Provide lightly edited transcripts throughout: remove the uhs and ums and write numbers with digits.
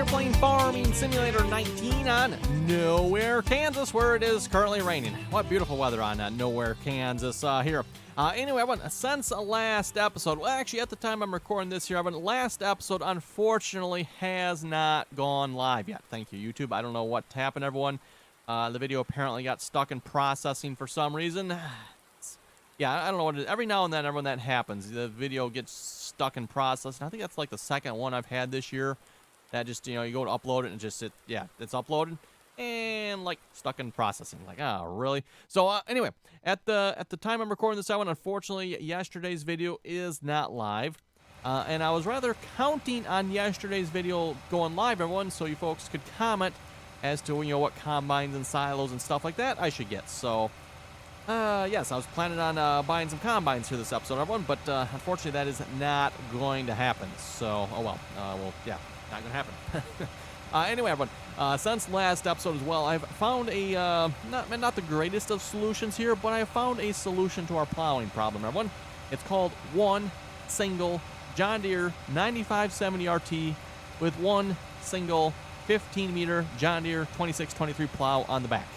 Playing Farming Simulator 19 on Nowhere, Kansas, where it is currently raining. What beautiful weather on Nowhere, Kansas here. Anyway, everyone, since last episode, well, actually, at the time I'm recording this here, everyone, last episode, unfortunately, has not gone live yet. Thank you, YouTube. I don't know what happened, everyone. The video apparently got stuck in processing for some reason. Yeah, I don't know what it is. Every now and then, everyone, that happens. The video gets stuck in processing. I think that's like the second one I've had this year. That just, you know, you go to upload it and just, it's uploaded and like stuck in processing. Like, oh, really? So anyway, at the time I'm recording this one, unfortunately, yesterday's video is not live. And I was rather counting on yesterday's video going live, everyone, so you folks could comment as to, you know, what combines and silos and stuff like that I should get. So, yes, I was planning on buying some combines for this episode, everyone, but unfortunately that is not going to happen. So, oh well, yeah. Not gonna happen. Anyway, everyone, since last episode as well, I've found a not the greatest of solutions here, but I found a solution to our plowing problem, everyone. It's called one single John Deere 9570 RT with one single 15-meter John Deere 2623 plow on the back,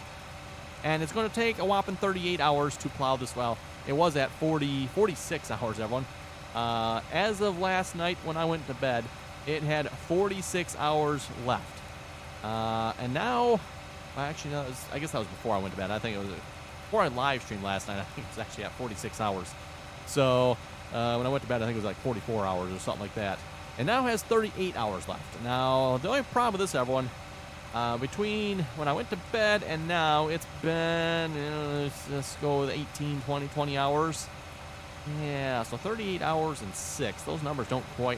and it's going to take a whopping 38 hours to plow this. Well, it was at 46 hours, everyone. As of last night when I went to bed, it had 46 hours left. And now, well, actually, no, I guess that was before I went to bed. I think it was before I live streamed last night. I think it was actually at 46 hours. So when I went to bed, I think it was like 44 hours or something like that. And now it has 38 hours left. Now, the only problem with this, everyone, between when I went to bed and now, it's been, let's go with 18, 20 hours. Yeah, so 38 hours and 6. Those numbers don't quite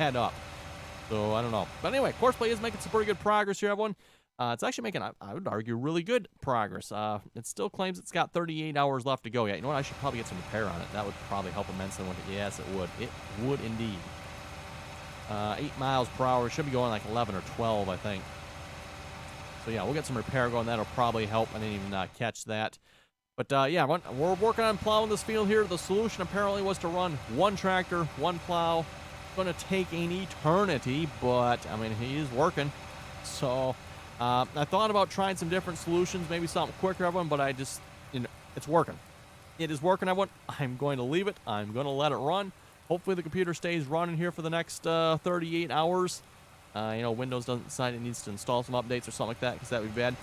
add up. So, I don't know. But anyway, Courseplay is making some pretty good progress here, everyone. It's actually making, I would argue, really good progress. It still claims it's got 38 hours left to go yet. You know what? I should probably get some repair on it. That would probably help immensely. Yes, it would. It would indeed. 8 miles per hour. It should be going like 11 or 12, I think. So, yeah, we'll get some repair going. That'll probably help. I didn't even catch that. But, yeah, we're working on plowing this field here. The solution apparently was to run one tractor, one plow. Going to take an eternity, but I mean, he is working. So I thought about trying some different solutions, maybe something quicker, everyone, but I just, you know, it's working. It is working, everyone. I'm going to leave it. I'm going to let it run. Hopefully the computer stays running here for the next 38 hours. You know, Windows doesn't decide it needs to install some updates or something like that, because that would be bad.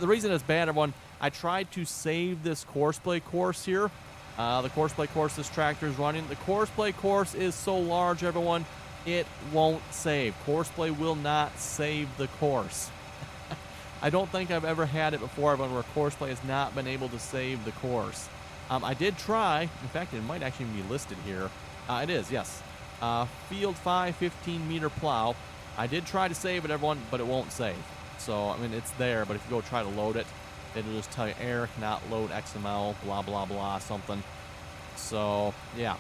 The reason it's bad, everyone, I tried to save this Courseplay course here. The Courseplay course this tractor is running. The Courseplay course is so large, everyone, it won't save. Courseplay will not save the course. I don't think I've ever had it before, everyone, where Courseplay has not been able to save the course. I did try. In fact, it might actually be listed here. It is, yes. Field 5, 15-meter plow. I did try to save it, everyone, but it won't save. So, I mean, it's there, but if you go try to load it, it'll just tell you error, cannot load XML, blah, blah, blah, something. So, yeah.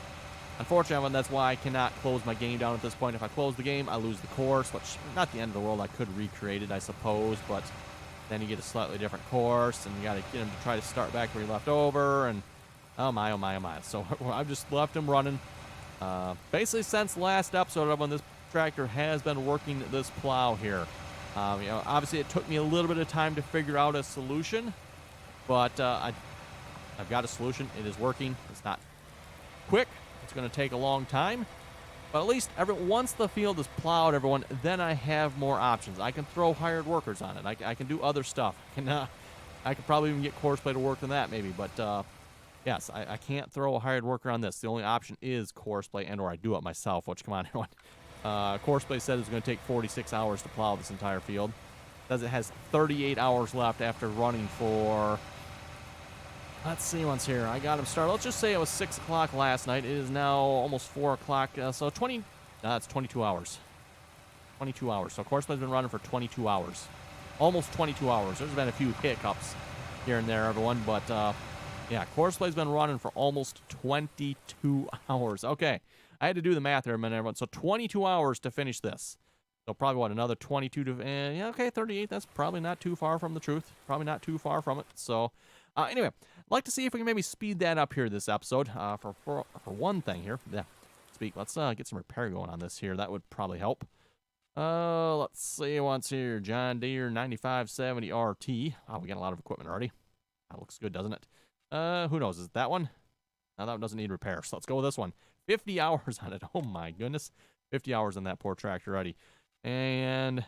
Unfortunately, that's why I cannot close my game down at this point. If I close the game, I lose the course, which not the end of the world. I could recreate it, I suppose, but then you get a slightly different course, and you got to get him to try to start back where he left over, and oh my, oh my, oh my. So I've just left him running. Basically, since last episode, when this tractor has been working this plow here. You know, obviously it took me a little bit of time to figure out a solution, but I've got a solution. It is working. It's not quick. It's going to take a long time, but at least once the field is plowed, everyone, then I have more options. I can throw hired workers on it. I can do other stuff. I could probably even get Courseplay to work on that maybe, but yes, I can't throw a hired worker on this. The only option is Courseplay, and or I do it myself, which, come on, everyone. Courseplay said it's going to take 46 hours to plow this entire field. It says it has 38 hours left after running for, let's see once here. I got him started. Let's just say it was 6 o'clock last night. It is now almost 4 o'clock. So it's 22 hours. 22 hours. So Courseplay's been running for 22 hours. Almost 22 hours. There's been a few hiccups here and there, everyone. But, yeah, Courseplay's been running for almost 22 hours. Okay. I had to do the math there a minute, everyone. So 22 hours to finish this. So probably, what, another 22 to, yeah, okay, 38. That's probably not too far from the truth. Probably not too far from it. So, anyway, I'd like to see if we can maybe speed that up here this episode. For one thing here. Yeah, speak. Let's get some repair going on this here. That would probably help. Let's see what's here. John Deere 9570 RT. Oh, we got a lot of equipment already. That looks good, doesn't it? Who knows? Is it that one? No, that one doesn't need repair. So let's go with this one. 50 hours on it. Oh, my goodness. 50 hours on that poor tractor already. And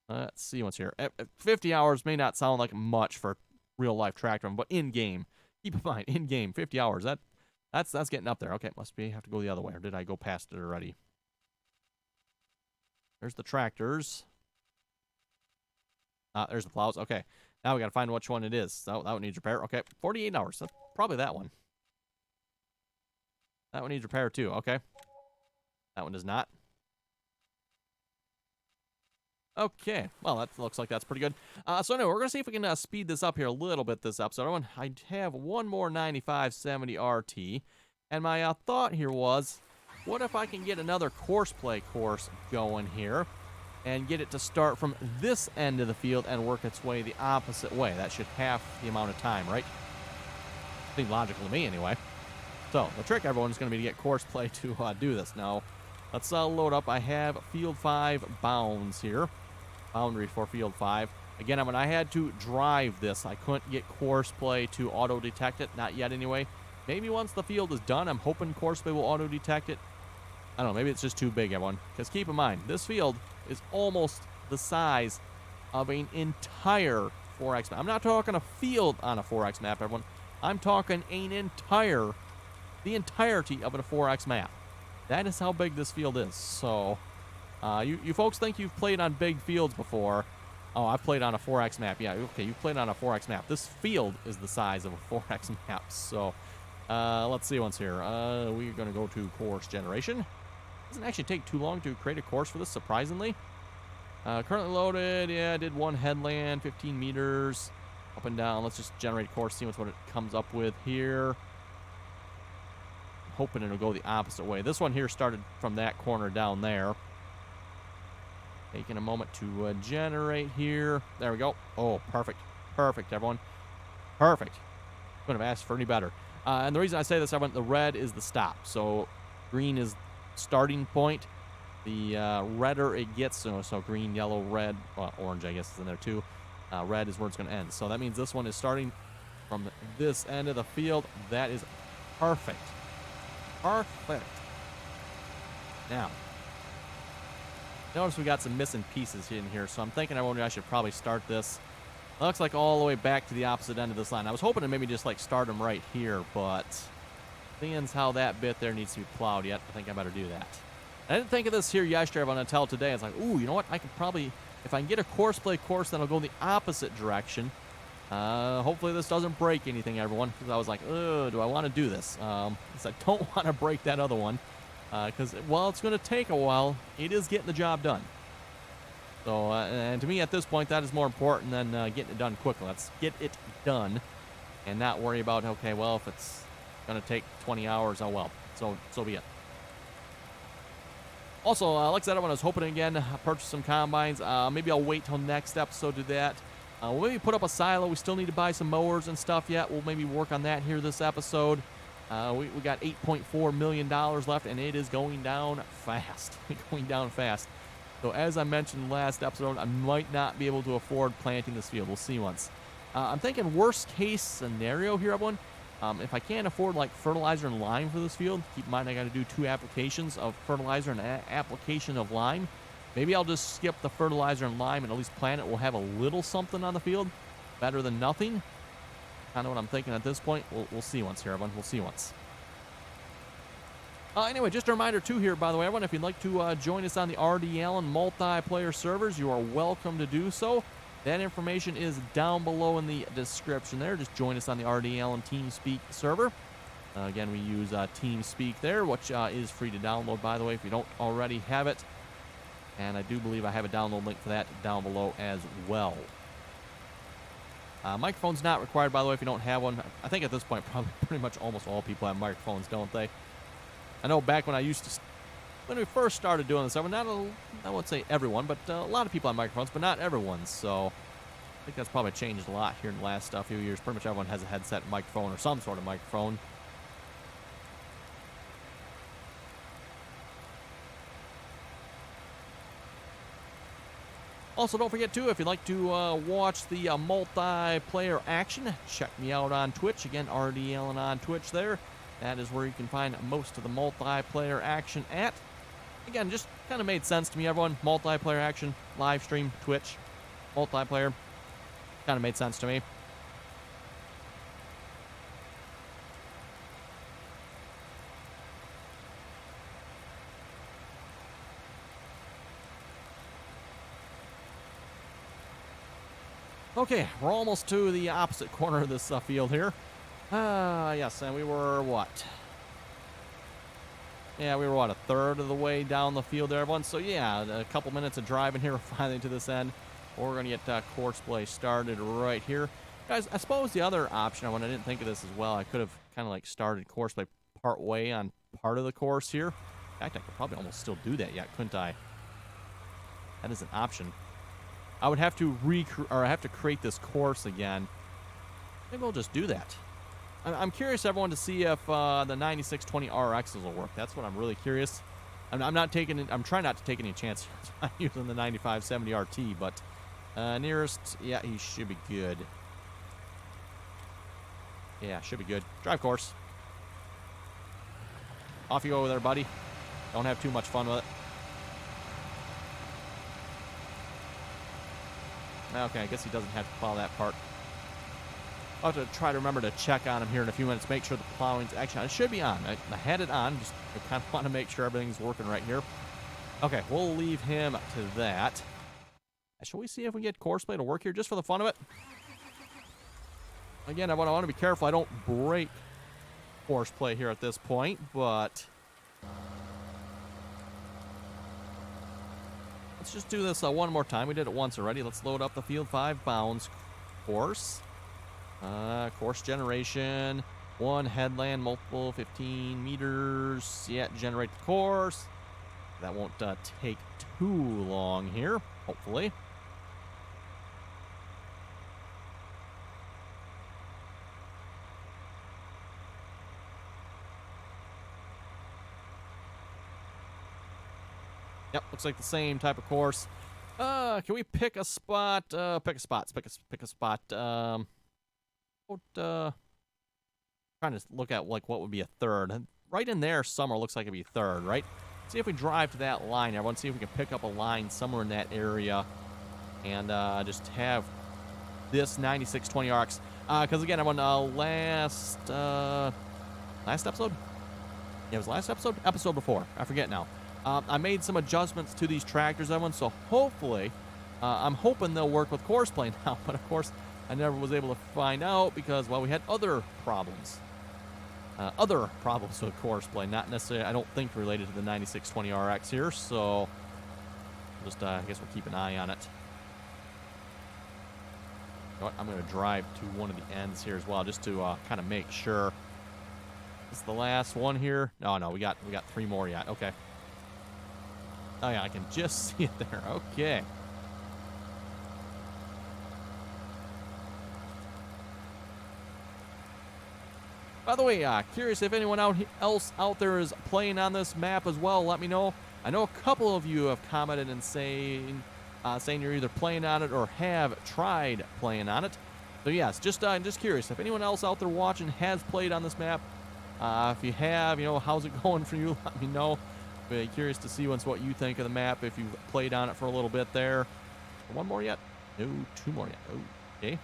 let's see what's here. 50 hours may not sound like much for real-life tractor, but in-game, keep in mind, in-game, 50 hours. That's getting up there. Okay, must be have to go the other way, or did I go past it already? There's the tractors. There's the plows. Okay, now we got to find which one it is. So that one needs repair. Okay, 48 hours. That's probably that one. That one needs repair too. Okay. That one does not. Okay, well, that looks like that's pretty good. So anyway, we're going to see if we can speed this up here a little bit this episode. I have one more 9570 RT, and my thought here was, what if I can get another course play course going here, and get it to start from this end of the field and work its way the opposite way? That should half the amount of time, right? Seems logical to me, anyway. So, the trick, everyone, is going to be to get course play to do this. Now, let's load up. I have Field 5 bounds here. Boundary for Field 5. Again, when I had to drive this, I couldn't get course play to auto-detect it. Not yet, anyway. Maybe once the field is done, I'm hoping course play will auto-detect it. I don't know. Maybe it's just too big, everyone. Because keep in mind, this field is almost the size of an entire 4X map. I'm not talking a field on a 4X map, everyone. I'm talking the entirety of a 4X map. That is how big this field is. So, you folks think you've played on big fields before. Oh, I've played on a 4X map. Yeah, okay, you've played on a 4X map. This field is the size of a 4X map. So, let's see what's here. We're going to go to course generation. Doesn't actually take too long to create a course for this, surprisingly. Currently loaded. Yeah, I did one headland, 15 meters, up and down. Let's just generate a course, see what it comes up with here. Hoping it'll go the opposite way. This one here started from that corner down there. Taking a moment to generate here. There we go. Oh, perfect. Perfect, everyone. Perfect. Couldn't have asked for any better. And the reason I say this, everyone, the red is the stop. So green is starting point. The redder it gets, so green, yellow, red, well, orange, I guess, is in there too. Red is where it's going to end. So that means this one is starting from this end of the field. That is perfect. Perfect. Now, notice we got some missing pieces in here, so I'm thinking I should probably start this. It looks like all the way back to the opposite end of this line. I was hoping to maybe just like start them right here, but seeing as how that bit there needs to be plowed yet, I think I better do that. I didn't think of this here yesterday, but until today, I was like, ooh, you know what? I could probably, if I can get a course play course, then I'll go the opposite direction. Hopefully this doesn't break anything, everyone, because I was like, do I want to do this? Because I don't want to break that other one, because while it's going to take a while, it is getting the job done. So, and to me at this point, that is more important than getting it done quickly. Let's get it done and not worry about, okay, well, if it's going to take 20 hours, oh well, so be it. Also, like I said, when I was hoping again, purchase some combines. Maybe I'll wait till next episode to do that. We'll maybe put up a silo. We still need to buy some mowers and stuff yet. We'll maybe work on that here this episode. We got $8.4 million left, and it is going down fast. Going down fast. So as I mentioned last episode, I might not be able to afford planting this field. We'll see once. I'm thinking worst case scenario here, everyone. If I can't afford like fertilizer and lime for this field, keep in mind I got to do 2 applications of fertilizer and application of lime. Maybe I'll just skip the fertilizer and lime and at least plant it. We'll have a little something on the field. Better than nothing. Kind of what I'm thinking at this point. We'll see once here, everyone. We'll see once. Anyway, just a reminder, too, here, by the way, everyone, if you'd like to join us on the RDAllen multiplayer servers, you are welcome to do so. That information is down below in the description there. Just join us on the RDAllen TeamSpeak server. Again, we use TeamSpeak there, which is free to download, by the way, if you don't already have it. And I do believe I have a download link for that down below as well. Microphone's not required, by the way, if you don't have one. I think at this point, probably pretty much almost all people have microphones, don't they? I know back when I used to when we first started doing this, I won't say everyone, but a lot of people on microphones, but not everyone. So I think that's probably changed a lot here in the last few years. Pretty much everyone has a headset microphone or some sort of microphone. Also, don't forget, too, if you'd like to watch the multiplayer action, check me out on Twitch. Again, RDAllen on Twitch there. That is where you can find most of the multiplayer action at. Again, just kind of made sense to me, everyone. Multiplayer action, live stream, Twitch, multiplayer. Kind of made sense to me. Okay, we're almost to the opposite corner of this field here. Yes, and we were what? Yeah, we were what, a third of the way down the field there, everyone. So yeah, a couple minutes of driving here, we're finally to this end. We're going to get course play started right here. Guys, I suppose the other option, I didn't think of this as well, I could have kind of like started course play part way on part of the course here. In fact, I could probably almost still do that yet, couldn't I? That is an option. I would have to create this course again. Maybe we'll just do that. I'm curious, everyone, to see if the 9620 RXs will work. That's what I'm really curious. I'm trying not to take any chances. I'm using the 9570 RT, but nearest, yeah, he should be good. Yeah, should be good. Drive course. Off you go there, buddy. Don't have too much fun with it. Okay, I guess he doesn't have to plow that part. I'll have to try to remember to check on him here in a few minutes, make sure the plowing's actually on. It should be on. I had it on, just I kind of want to make sure everything's working right here. Okay, we'll leave him to that. Shall we see if we get course play to work here just for the fun of it? Again, I want to be careful I don't break course play here at this point, but let's just do this one more time. We did it once already. Let's load up the field 5 bounds course. Course generation. 1 headland, multiple 15 meters. Yeah, generate the course. That won't take too long here, hopefully. Yep, looks like the same type of course. Can we pick a spot? Pick a spot. Pick a spot. Trying to look at like what would be a third. Right in there somewhere looks like it'd be third, right? See if we drive to that line. Everyone, see if we can pick up a line somewhere in that area, and just have this 9620 RX. Because again, I'm on last episode. Yeah, it was last episode. Episode before. I forget now. I made some adjustments to these tractors, everyone, so hopefully, I'm hoping they'll work with course play now, but of course, I never was able to find out because, well, we had other problems. Other problems with course play, not necessarily, I don't think, related to the 9620 RX here, so just, I guess we'll keep an eye on it. You know what? I'm going to drive to one of the ends here as well, just to kind of make sure. This is the last one here. No, we got 3 more yet. Okay. Oh, yeah, I can just see it there. Okay. By the way, curious if anyone else out there is playing on this map as well. Let me know. I know a couple of you have commented and saying you're either playing on it or have tried playing on it. So yes, just curious if anyone else out there watching has played on this map. If you have, how's it going for you? Let me know. Be curious to see what you think of the map if you've played on it for a little bit there. One more yet? No, 2 more yet. Oh, okay.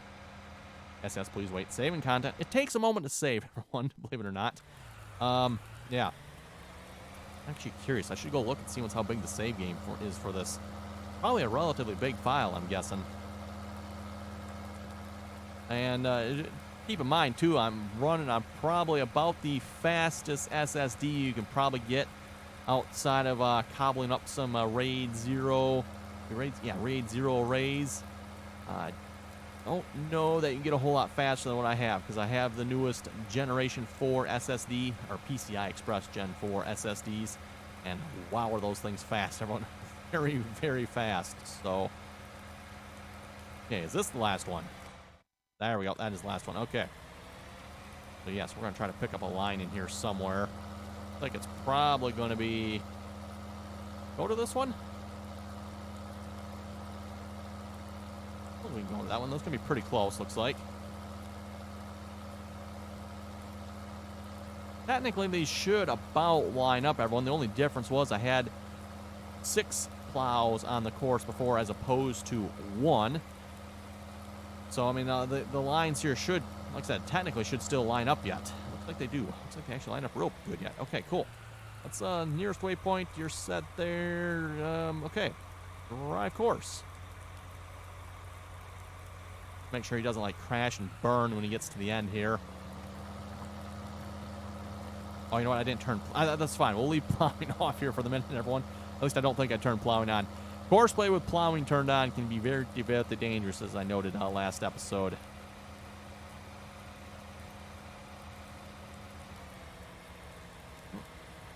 SS, please wait. Saving content. It takes a moment to save, everyone, believe it or not. Yeah. I'm actually curious. I should go look and see how big the save game is for this. Probably a relatively big file, I'm guessing. And keep in mind, too, I'm running on probably about the fastest SSD you can probably get outside of cobbling up some RAID 0 arrays. Don't know that you can get a whole lot faster than what I have, because I have the newest Generation 4 SSD, or PCI Express Gen 4 SSDs. And wow, are those things fast, everyone. Very, very fast. So, okay, is this the last one? There we go. That is the last one. Okay. So, yes, we're going to try to pick up a line in here somewhere. I think it's probably going to be... Go to this one? We can go to that one. That's going to be pretty close, looks like. Technically, these should about line up, everyone. The only difference was I had 6 plows on the course before as opposed to 1. So, I mean, the lines here should, like I said, technically should still line up yet. Looks like they do. Looks like they actually line up real good yet. Okay, cool. That's nearest waypoint. You're set there. Okay. Drive course. Make sure he doesn't, like, crash and burn when he gets to the end here. Oh, you know what? I didn't turn... that's fine. We'll leave plowing off here for the minute, everyone. At least I don't think I turned plowing on. Courseplay with plowing turned on can be very dangerous, as I noted last episode.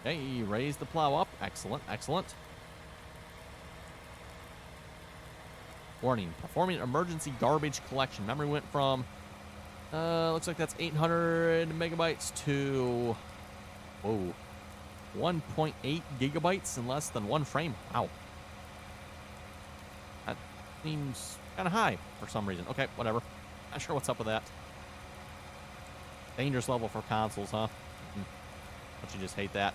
Okay, raise the plow up. Excellent, excellent. Warning, performing emergency garbage collection. Memory went from, looks like that's 800 megabytes to, whoa, 1.8 gigabytes in less than 1 frame. Wow. That seems kind of high for some reason. Okay, whatever. Not sure what's up with that. Dangerous level for consoles, huh? Don't you just hate that?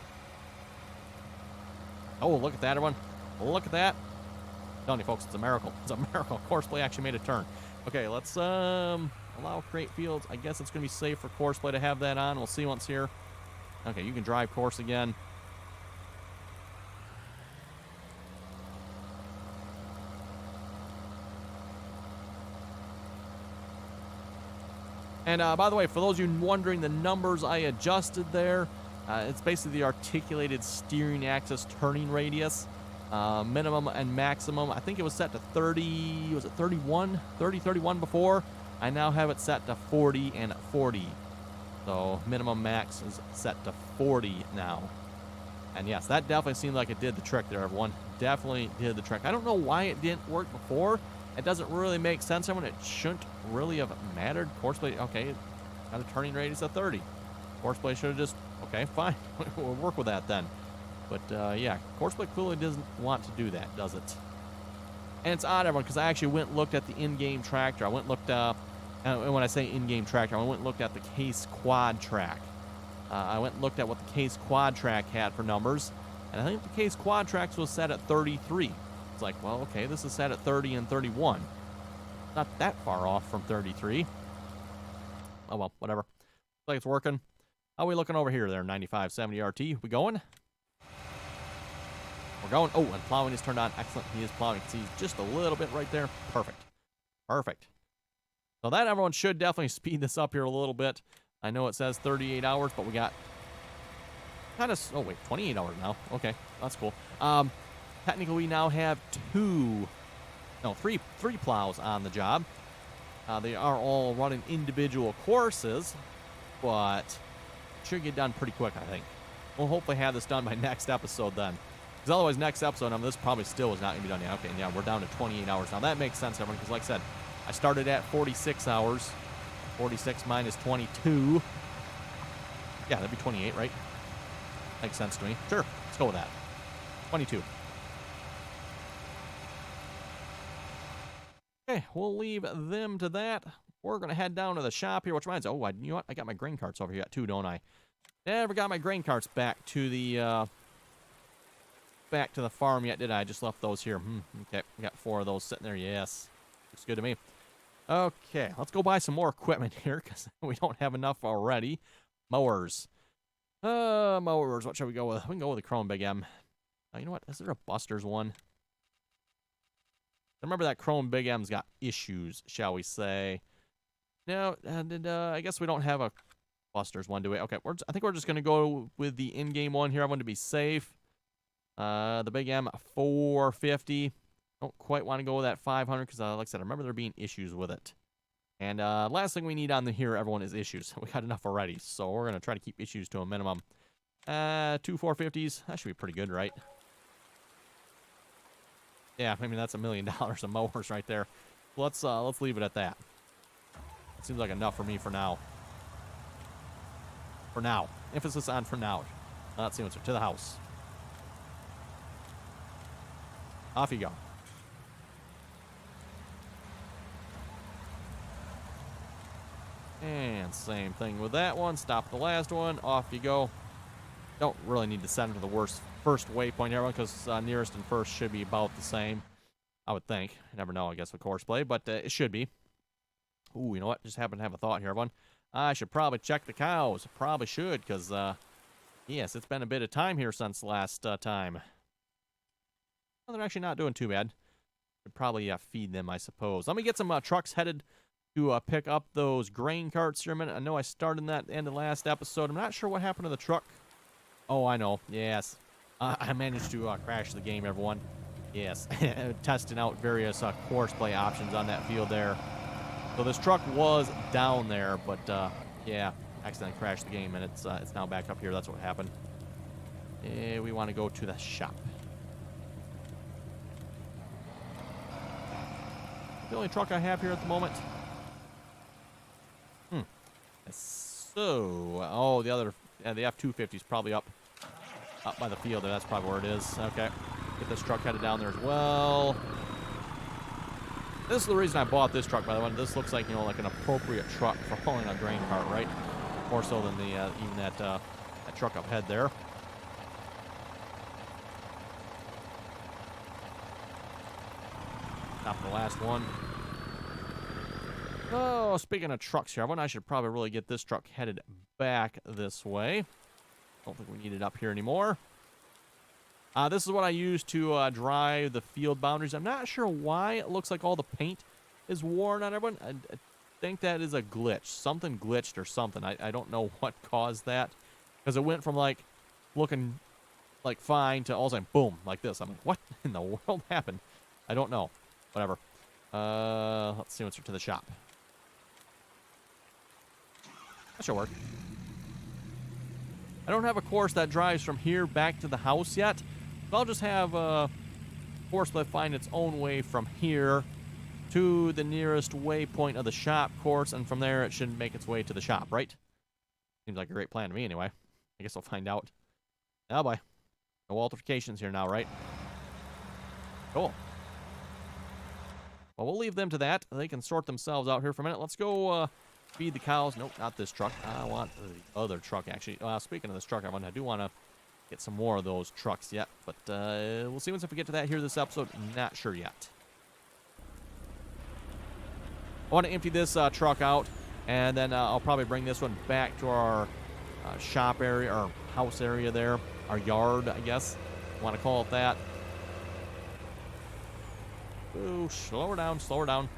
Oh, look at that, everyone. Look at that. I'm telling you, folks, it's a miracle. It's a miracle. Courseplay actually made a turn. Okay, let's allow create fields. I guess it's going to be safe for Courseplay to have that on. We'll see once here. Okay, you can drive course again. And by the way, for those of you wondering the numbers I adjusted there, it's basically the articulated steering axis turning radius. Minimum and maximum. I think it was set to 30, was it 31? 30, 31 before. I now have it set to 40 and 40. So minimum max is set to 40 now. And yes, that definitely seemed like it did the trick there, everyone. Definitely did the trick. I don't know why it didn't work before. It doesn't really make sense, everyone. It shouldn't really have mattered. Courseplay, okay, got a turning radius of 30. Courseplay should have just, okay, fine. We'll work with that then. But, yeah, Courseplay clearly doesn't want to do that, does it? And it's odd, everyone, because I actually went and looked at the in-game tractor. I went and looked, and when I say in-game tractor, I went and looked at the Case Quad Track. I went and looked at what the Case Quad Track had for numbers, and I think the Case Quad Track was set at 33. It's like, well, okay, this is set at 30 and 31. Not that far off from 33. Oh, well, whatever. Looks like it's working. How are we looking over here there, 9570 RT? We going? We're going. Oh, and plowing is turned on. Excellent. He is plowing. See, just a little bit right there. Perfect. Perfect. So that, everyone, should definitely speed this up here a little bit. I know it says 38 hours, but we got kind of... Oh, wait. 28 hours now. Okay. That's cool. Technically, we now have three plows on the job. They are all running individual courses, but should get done pretty quick, I think. We'll hopefully have this done by next episode then. Because otherwise, next episode, this probably still is not going to be done yet. Okay, yeah, we're down to 28 hours. Now, that makes sense, everyone, because like I said, I started at 46 hours. 46 minus 22. Yeah, that'd be 28, right? Makes sense to me. Sure, let's go with that. 22. Okay, we'll leave them to that. We're going to head down to the shop here, which reminds me, you know what? I got my grain carts over here too, don't I? Never got my grain carts back to the farm yet, did I? I just left those here. Okay, we got 4 of those sitting there. Yes, looks good to me. Okay, let's go buy some more equipment here because we don't have enough already. Mowers. Mowers. What should we go with? We can go with the Chrome Big M. You know what? Is there a Buster's one? I remember that Chrome Big M's got issues, shall we say. No, I guess we don't have a Buster's one, do we? Okay, I think we're just going to go with the in-game one here. I want to be safe. The Big M 450. Don't quite want to go with that 500 because, like I said, I remember there being issues with it. And last thing we need on here, everyone, is issues. We got enough already, so we're going to try to keep issues to a minimum. Two 450s. That should be pretty good, right? Yeah, I mean, that's $1 million of mowers right there. Let's leave it at that. It seems like enough for me for now. For now. Emphasis on for now. Let's see what's to the house. Off you go. And same thing with that one. Stop the last one. Off you go. Don't really need to send to the first waypoint here, because nearest and first should be about the same. I would think. You never know, I guess, with courseplay, but it should be. Ooh, you know what? Just happen to have a thought here, everyone. I should probably check the cows. Probably should, because, yes, it's been a bit of time here since last time. Well, they're actually not doing too bad. Should probably feed them, I suppose. Let me get some trucks headed to pick up those grain carts here a minute. I know I started that at the end of the last episode. I'm not sure what happened to the truck. Oh, I know. Yes. I managed to crash the game, everyone. Yes. Testing out various courseplay options on that field there. So this truck was down there, but yeah, accidentally crashed the game, and it's now back up here. That's what happened. We want to go to the shop. The only truck I have here at the moment. So, oh, the other, the F-250 is probably up by the field there. That's probably where it is. Okay, get this truck headed down there as well. This is the reason I bought this truck, by the way. This looks like, you know, like an appropriate truck for hauling a grain cart, right? More so than the even that truck up ahead there. Top of the last one. Oh, speaking of trucks here, I should probably really get this truck headed back this way. Don't think we need it up here anymore. This is what I use to drive the field boundaries. I'm not sure why it looks like all the paint is worn on everyone. I think that is a glitch. Something glitched or something. I don't know what caused that. Because it went from, like, looking, like, fine to all of a sudden, boom, like this. I'm like, what in the world happened? I don't know. Whatever. Let's see what's to the shop. That should work. I don't have a course that drives from here back to the house yet. So I'll just have a course that find its own way from here to the nearest waypoint of the shop course, and from there it should make its way to the shop, right? Seems like a great plan to me anyway. I guess I'll find out. Oh boy. No altercations here now, right? Cool. Well, we'll leave them to that. They can sort themselves out here for a minute. Let's go feed the cows. Nope, not this truck. I want the other truck, actually. Speaking of this truck, I do want to get some more of those trucks yet. But we'll see once if we get to that here this episode. Not sure yet. I want to empty this truck out, and then I'll probably bring this one back to our shop area, or house area there. Our yard, I guess. Want to call it that. Ooh, slow her down, slow her down.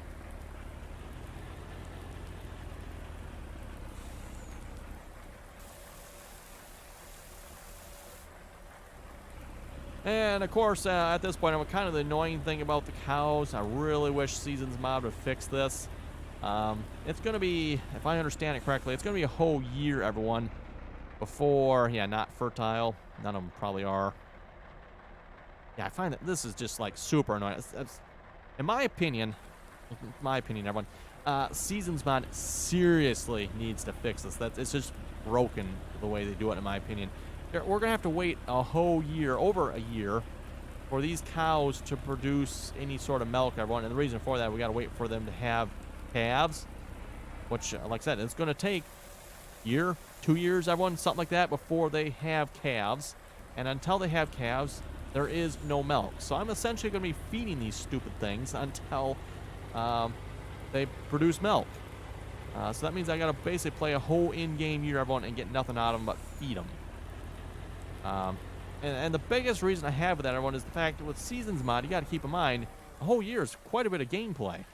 And of course, at this point, I'm kind of the annoying thing about the cows. I really wish Seasons Mod would fix this. It's going to be, if I understand it correctly, it's going to be a whole year, everyone, before, yeah, not fertile. None of them probably are. Yeah, I find that this is just, like, super annoying. In my opinion, everyone, Seasons Mod seriously needs to fix this. It's just broken the way they do it, in my opinion. We're going to have to wait a whole year, over a year, for these cows to produce any sort of milk, everyone. And the reason for that, we got to wait for them to have calves, which, like I said, it's going to take a year, 2 years, everyone, something like that, before they have calves. And until they have calves, there is no milk. So I'm essentially going to be feeding these stupid things until they produce milk. So that means I got to basically play a whole in-game year, everyone, and get nothing out of them but feed them. And the biggest reason I have with that, everyone, is the fact that with Seasons Mod, you got to keep in mind, a whole year is quite a bit of gameplay.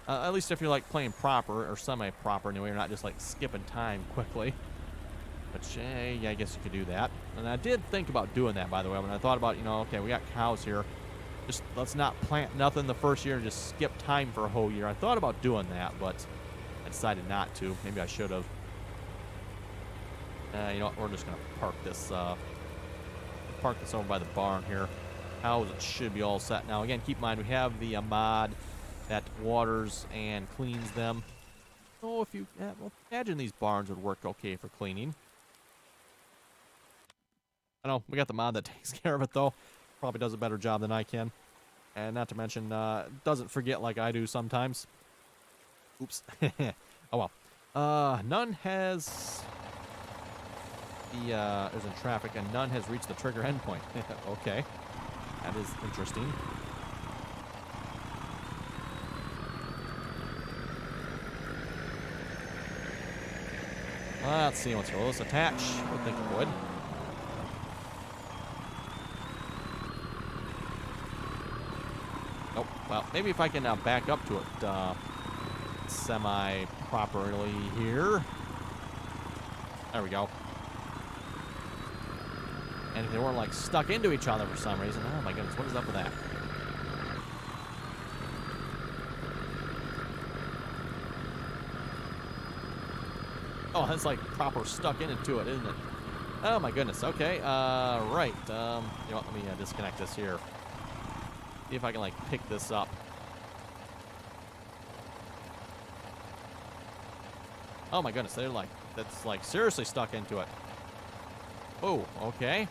At least if you're, like, playing proper, or semi-proper anyway, you're not just, like, skipping time quickly. But, yeah, I guess you could do that. And I did think about doing that, by the way, when I thought about, you know, okay, we got cows here. Just let's not plant nothing the first year and just skip time for a whole year. I thought about doing that, but I decided not to. Maybe I should have. You know what? We're just gonna park this over by the barn here. Cows should be all set now. Again, keep in mind we have the mod that waters and cleans them. So if you well, imagine these barns would work okay for cleaning. I know we got the mod that takes care of it though. Probably does a better job than I can. And not to mention, doesn't forget like I do sometimes. Oops. Oh well. None has is in traffic, and none has reached the trigger endpoint. Okay. That is interesting. Let's see what's this attach. Would think it would. Oh, well, maybe if I can back up to it semi-properly here. There we go. And if they weren't like stuck into each other for some reason. Oh my goodness, what is up with that? Oh, that's like proper stuck into it, isn't it? Oh my goodness. Okay. Right. You know what? Let me disconnect this here. See if I can like pick this up. Oh my goodness, they're like, that's like seriously stuck into it. Oh, okay.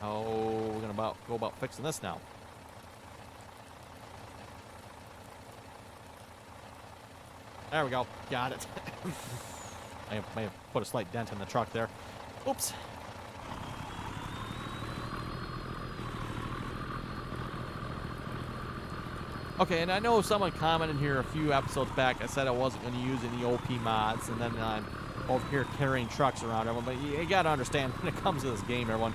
Oh, we're gonna go about fixing this now. There we go. Got it. I may have put a slight dent in the truck there. Oops. Okay, and I know someone commented here a few episodes back. I said I wasn't going to use any OP mods, and then I'm over here carrying trucks around everyone. But you got to understand, when it comes to this game, everyone,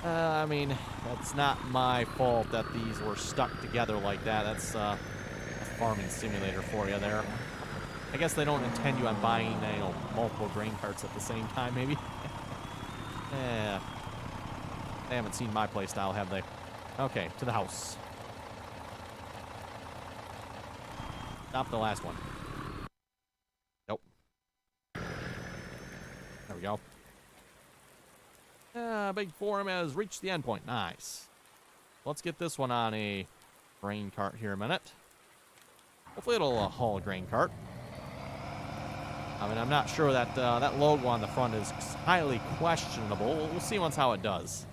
I mean, that's not my fault that these were stuck together like that. That's a farming simulator for you there. I guess they don't intend you on buying, you know, multiple grain carts at the same time, maybe. Yeah. They haven't seen my play style, have they? Okay, to the house. Stop the last one. Nope. There we go. Big form has reached the endpoint. Nice. Let's get this one on a grain cart here a minute. Hopefully it'll haul a grain cart. I mean, I'm not sure that that logo on the front is highly questionable. We'll see once how it does.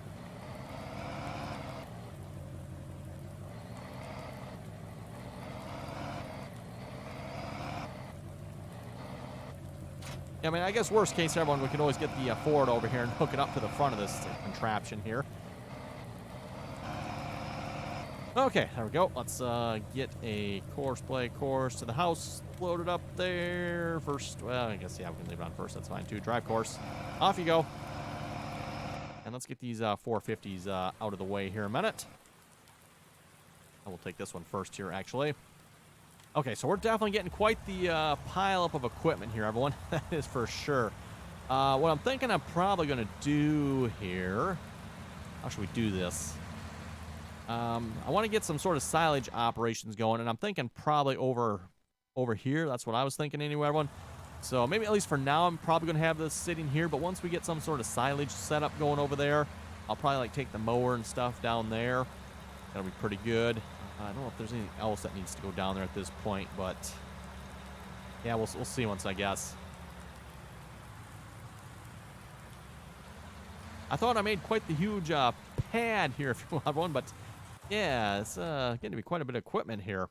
Yeah, I mean, I guess worst case, everyone, we can always get the Ford over here and hook it up to the front of this contraption here. Okay, there we go. Let's get a course to the house loaded up there. First, well, I guess, yeah, we can leave it on first. That's fine, too. Drive course. Off you go. And let's get these 450s out of the way here a minute. I will take this one first here, actually. Okay, so we're definitely getting quite the pile up of equipment here, everyone. That is for sure. What I'm thinking I'm probably going to do here... How should we do this? I want to get some sort of silage operations going, and I'm thinking probably over here. That's what I was thinking anyway, everyone. So maybe at least for now, I'm probably going to have this sitting here, but once we get some sort of silage setup going over there, I'll probably like take the mower and stuff down there. That'll be pretty good. I don't know if there's anything else that needs to go down there at this point, but yeah, we'll see once, I guess. I thought I made quite the huge pad here, if you want one, but yeah, it's going to be quite a bit of equipment here.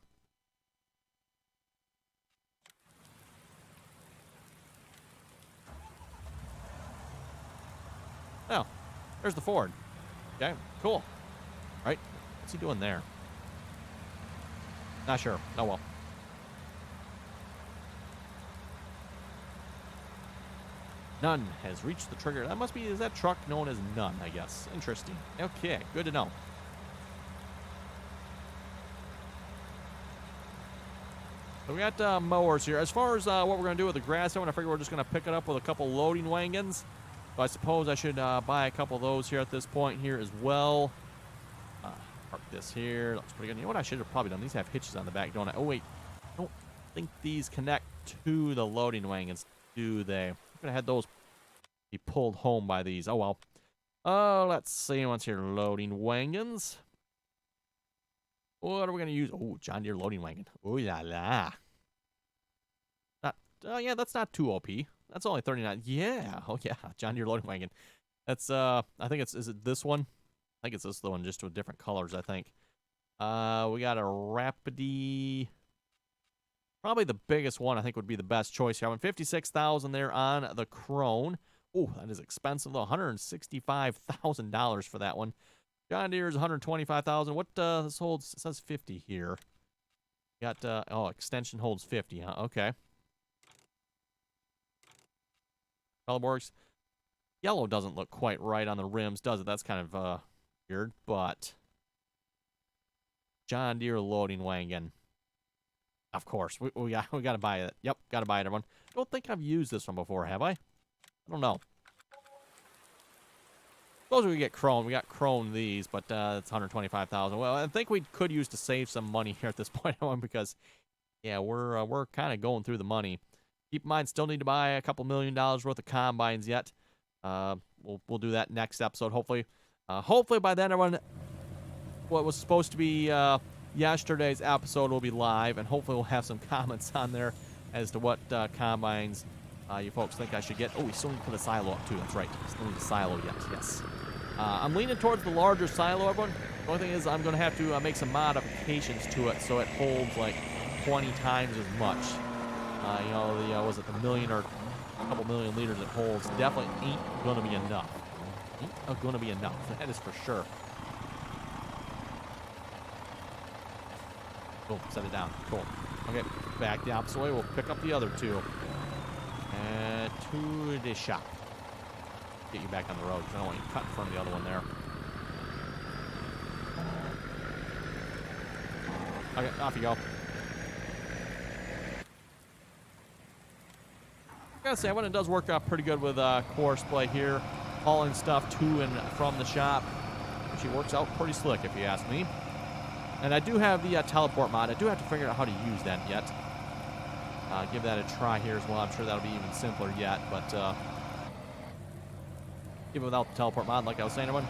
Oh, there's the Ford. Okay, cool. All right, what's he doing there? Not sure. Oh, well. None has reached the trigger. That must be, is that truck known as None, I guess. Interesting. Okay, good to know. So we got mowers here. As far as what we're going to do with the grass, I figure we're just going to pick it up with a couple loading wagons. So I suppose I should buy a couple of those here at this point here as well. Park this here. Looks pretty good. You know what I should have probably done? These have hitches on the back, don't I? Oh, wait. I don't think these connect to the loading wagons, do they? I'm going to have those be pulled home by these. Oh, well. Oh, let's see what's here. Loading wagons. What are we going to use? Oh, John Deere loading wagon. Oh, la la. Yeah, that's not too OP. That's only 39. Yeah. Oh, yeah. John Deere loading wagon. That's, I think is it this one? I think it's this one, just with different colors, I think. We got a Rapidy. Probably the biggest one, I think, would be the best choice here. I'm 56,000 there on the Crone. Oh, that is expensive, though. $165,000 for that one. John Deere is 125,000. What this holds? It says 50 here. Got oh, extension holds 50. Huh? Okay. Colorworks. Yellow doesn't look quite right on the rims, does it? That's kind of weird, but John Deere loading wagon. Of course, we got to buy it. Yep, got to buy it, everyone. I don't think I've used this one before, have I? I don't know. Suppose we get Crone. We got Crone these, but it's 125,000. Well, I think we could use to save some money here at this point, because yeah, we're kind of going through the money. Keep in mind, still need to buy a couple $1 million worth of combines yet. We'll do that next episode, hopefully. Hopefully by then, everyone, what was supposed to be yesterday's episode will be live, and hopefully we'll have some comments on there as to what combines you folks think I should get. Oh, we still need to put a silo up too. That's right. Still need a silo yet. Yes. I'm leaning towards the larger silo, everyone. The only thing is I'm going to have to make some modifications to it so it holds like 20 times as much. You know, was it the million or a couple million liters it holds? Definitely ain't going to be enough. Ain't going to be enough. That is for sure. Boom, set it down. Cool. Okay, back the opposite way. We'll pick up the other two. And to the shop. Get you back on the road, because I don't want you to cut in front of the other one there. Okay, off you go. I gotta say, when it does work out pretty good with Courseplay here, hauling stuff to and from the shop, she works out pretty slick, if you ask me. And I do have the teleport mod. I do have to figure out how to use that yet. Give that a try here as well. I'm sure that'll be even simpler yet, but even without the teleport mod, like I was saying, everyone,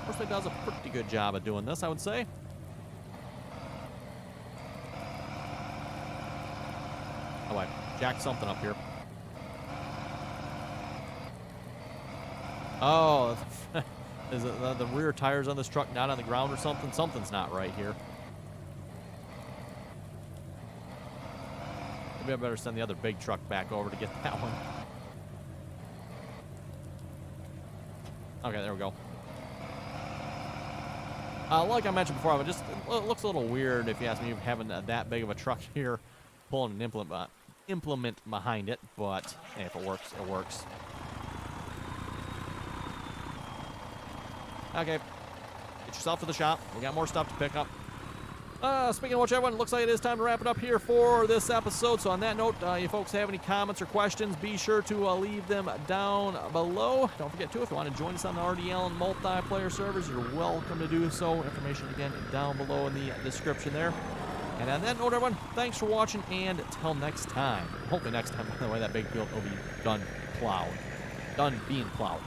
Courseplay does a pretty good job of doing this, I would say. Oh, I jacked something up here. Oh, is it the rear tires on this truck not on the ground or something? Something's not right here. Maybe I better send the other big truck back over to get that one. Okay, there we go. Like I mentioned before, it looks a little weird, if you ask me, having that big of a truck here pulling an implement behind it, but hey, if it works, it works. Okay, get yourself to the shop. We got more stuff to pick up. Speaking of which, everyone, it looks like it is time to wrap it up here for this episode. So on that note, you folks have any comments or questions, be sure to leave them down below. Don't forget, too, if you want to join us on the RDAllen multiplayer servers, you're welcome to do so. Information, again, down below in the description there. And on that note, everyone, thanks for watching, and until next time. Hopefully next time, by the way, that big field will be done plowed. Done being plowed.